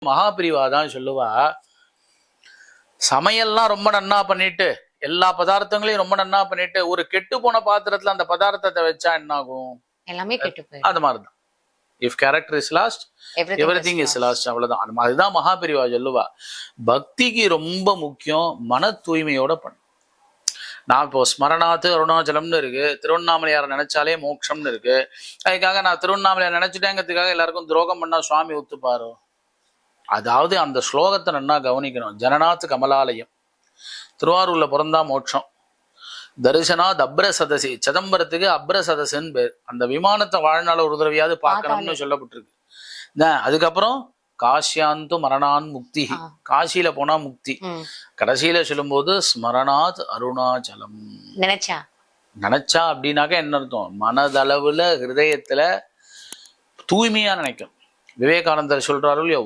மகாபிரிவா தான் சொல்லுவா, சமையல்லாம் ரொம்ப நன்னா பண்ணிட்டு எல்லா பதார்த்தங்களையும் ரொம்ப நன்னா பண்ணிட்டு ஒரு கெட்டு போன பாத்திரத்துல அந்த பதார்த்தத்தை வச்சா என்ன ஆகும்? எல்லாமே கெட்டு போயிடும். அது மாதிரிதான். If character is last everything is last. அவ்வளவுதான். அது மாதிரிதான் மகாபிரிவா சொல்லுவா. பக்திக்கு ரொம்ப முக்கியம் மன தூய்மையோட பண்ணு. நான் இப்போ ஸ்மரணாத்து அருணாச்சலம்னு இருக்கு, திருவண்ணாமலையாரை நினைச்சாலே மோட்சம்னு இருக்கு. அதுக்காக நான் திருவண்ணாமலையார் நினைச்சுட்டேங்கிறதுக்காக எல்லாருக்கும் துரோகம் பண்ணா சுவாமி ஒத்துப்பாரோ? அதாவது அந்த ஸ்லோகத்தை நன்னா கவனிக்கணும். ஜனநாத் கமலாலயம், திருவாரூர்ல பிறந்தா மோட்சம். தரிசனாத் அப்ர சதசி, சிதம்பரத்துக்கு அப்ர சதசுன்னு பேர். அந்த விமானத்தை வாழ்நாள் ஒரு தடவையாவது பார்க்கணும்னு சொல்லப்பட்டிருக்கு. அதுக்கப்புறம் காஷ்யாந்து மரணான் முக்தி, காசியில போனா முக்தி. கடைசியில சொல்லும்போது ஸ்மரணாத் அருணாச்சலம். நினைச்சா அப்படின்னாக்க என்ன அர்த்தம்? மனதளவுல ஹிருதயத்துல தூய்மையா நினைக்கும். விவேகானந்தர் சொல்றாரு இல்லையா,